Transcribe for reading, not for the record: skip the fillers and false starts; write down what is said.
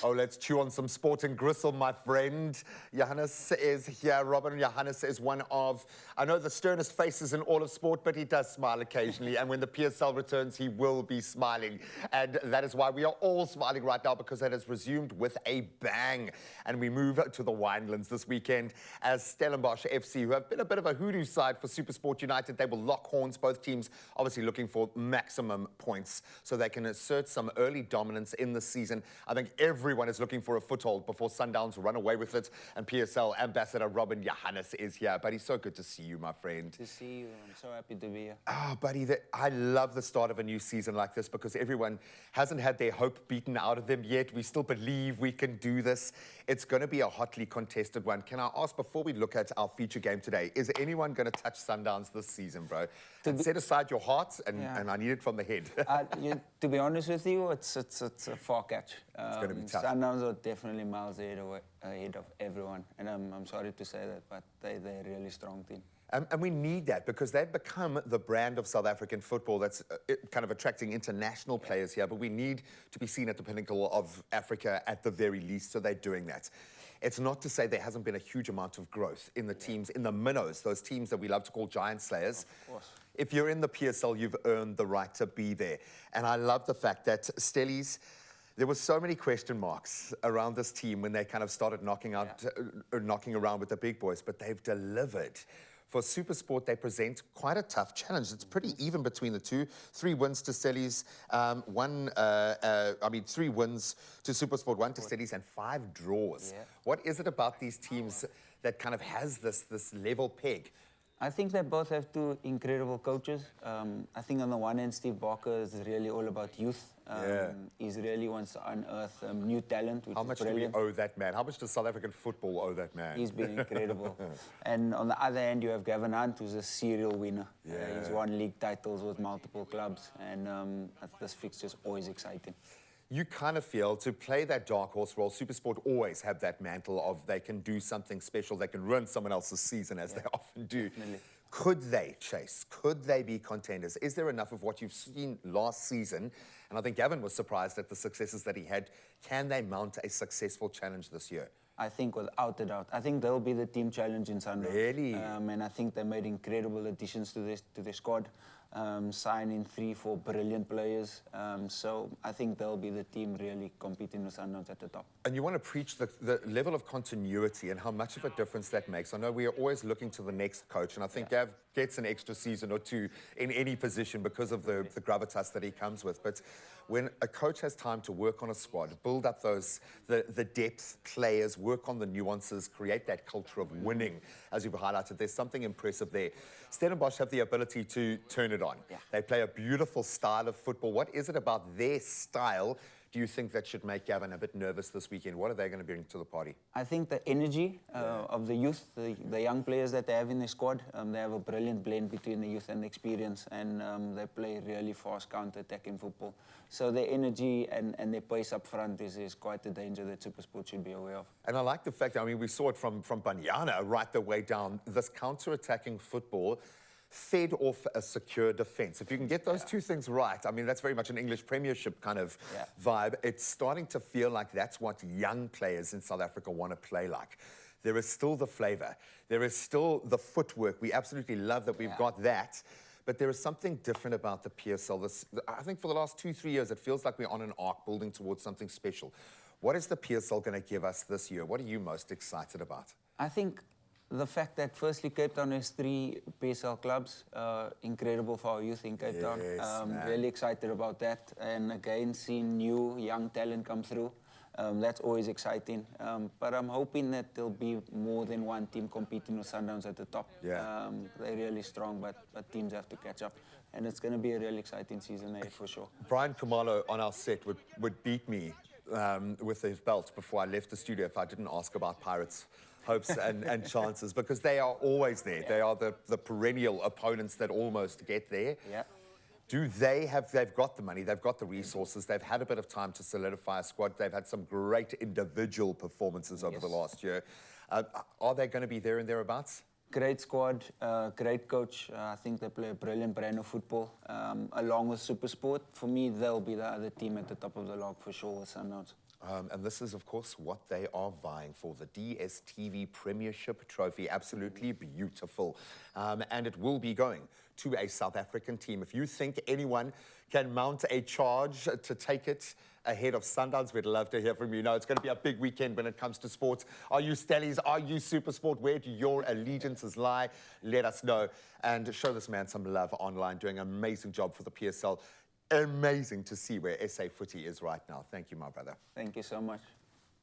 Oh, let's chew on some sporting gristle, my friend. Johannes is here. Robyn Johannes is one of, I know, the sternest faces in all of sport, but he does smile occasionally. And when the PSL returns, he will be smiling. And that is why we are all smiling right now, because it has resumed with a bang. And we move to the Winelands this weekend as Stellenbosch FC, who have been a bit of a hoodoo side for SuperSport United. They will lock horns, both teams obviously looking for maximum points so they can assert some early dominance in the season. I think everyone is looking for a foothold before Sundowns run away with it. And PSL ambassador Robyn Johannes is here. Buddy, so good to see you, my friend. To see you. I'm so happy to be here. Oh, buddy, I love the start of a new season like this because everyone hasn't had their hope beaten out of them yet. We still believe we can do this. It's going to be a hotly contested one. Can I ask, before we look at our feature game today, is anyone going to touch Sundowns this season, bro? And set aside your heart, and I need it from the head. To be honest with you, it's a far catch. It's going to be tough. Sundowns are definitely miles ahead of everyone, and I'm sorry to say that, but they're a really strong team. And we need that because they've become the brand of South African football that's kind of attracting international players here, but we need to be seen at the pinnacle of Africa at the very least, so they're doing that. It's not to say there hasn't been a huge amount of growth in the teams, in the minnows, those teams that we love to call giant slayers. Of course. If you're in the PSL, you've earned the right to be there. And I love the fact that Stellies, there were so many question marks around this team when they kind of started knocking around with the big boys, but they've delivered. For SuperSport, they present quite a tough challenge. It's pretty even between the two. 3 wins to Stellies, 3 wins to SuperSport, 1 to Stellies, and 5 draws. Yeah. What is it about these teams that kind of has this level peg? I think they both have 2 incredible coaches. I think on the one hand, Steve Barker is really all about youth. He really wants to unearth new talent, which How much is brilliant. do we owe that man? How much does South African football owe that man? He's been incredible. And on the other hand, you have Gavin Hunt, who's a serial winner. He's won league titles with multiple clubs, and this fixture's always exciting. You kind of feel, to play that dark horse role, SuperSport always have that mantle of they can do something special, they can ruin someone else's season, as they often do. Definitely. Could they chase? Could they be contenders? Is there enough of what you've seen last season? And I think Gavin was surprised at the successes that he had. Can they mount a successful challenge this year? I think without a doubt. I think they'll be the team challenge in Sundowns. Really? And I think they made incredible additions to their squad, signing 3-4 brilliant players. So I think they'll be the team really competing with Sundowns at the top. And you want to preach the level of continuity and how much of a difference that makes. I know we are always looking to the next coach, and I think Gav gets an extra season or 2 in any position because of the gravitas that he comes with. But when a coach has time to work on a squad, build up the depth players, work on the nuances, create that culture of winning, as you've highlighted, there's something impressive there. Stellenbosch have the ability to turn it on. They play a beautiful style of football. What is it about their style do you think that should make Gavin a bit nervous this weekend? What are they going to bring to the party? I think the energy of the youth, the young players that they have in the squad, they have a brilliant blend between the youth and the experience, and they play really fast counter-attacking football. So their energy and their pace up front is quite a danger that SuperSport should be aware of. And I like the fact that, I mean, we saw it from Banyana right the way down, this counter-attacking football fed off a secure defense. If you can get those 2 things right, I mean, that's very much an English Premiership kind of vibe. It's starting to feel like that's what young players in South Africa want to play like. There is still the flavor. There is still the footwork. We absolutely love that we've got that. But there is something different about the PSL. I think for the last 2-3 years, it feels like we're on an arc building towards something special. What is the PSL going to give us this year? What are you most excited about? I think the fact that firstly Cape Town has 3 PSL clubs, incredible for our youth in Cape Town. Really excited about that. And again, seeing new young talent come through, that's always exciting. But I'm hoping that there'll be more than one team competing with Sundowns at the top. They're really strong, but teams have to catch up. And it's going to be a really exciting season ahead for sure. Brian Khumalo on our set would beat me with his belt before I left the studio if I didn't ask about Pirates' hopes and chances, because they are always there. They are the perennial opponents that almost get there. Do they've got the money, they've got the resources, they've had a bit of time to solidify a squad, they've had some great individual performances over the last year. Are they going to be there and thereabouts? Great squad, great coach. I think they play a brilliant brand of football. Along with SuperSport, for me, they'll be the other team at the top of the log for sure with Sundowns. And this is, of course, what they are vying for, the DStv Premiership Trophy. Absolutely beautiful. And it will be going to a South African team. If you think anyone can mount a charge to take it ahead of Sundowns, we'd love to hear from you. It's going to be a big weekend when it comes to sports. Are you Stellies? Are you SuperSport? Where do your allegiances lie? Let us know and show this man some love online, doing an amazing job for the PSL. Amazing to see where SA Footy is right now. Thank you, my brother. Thank you so much.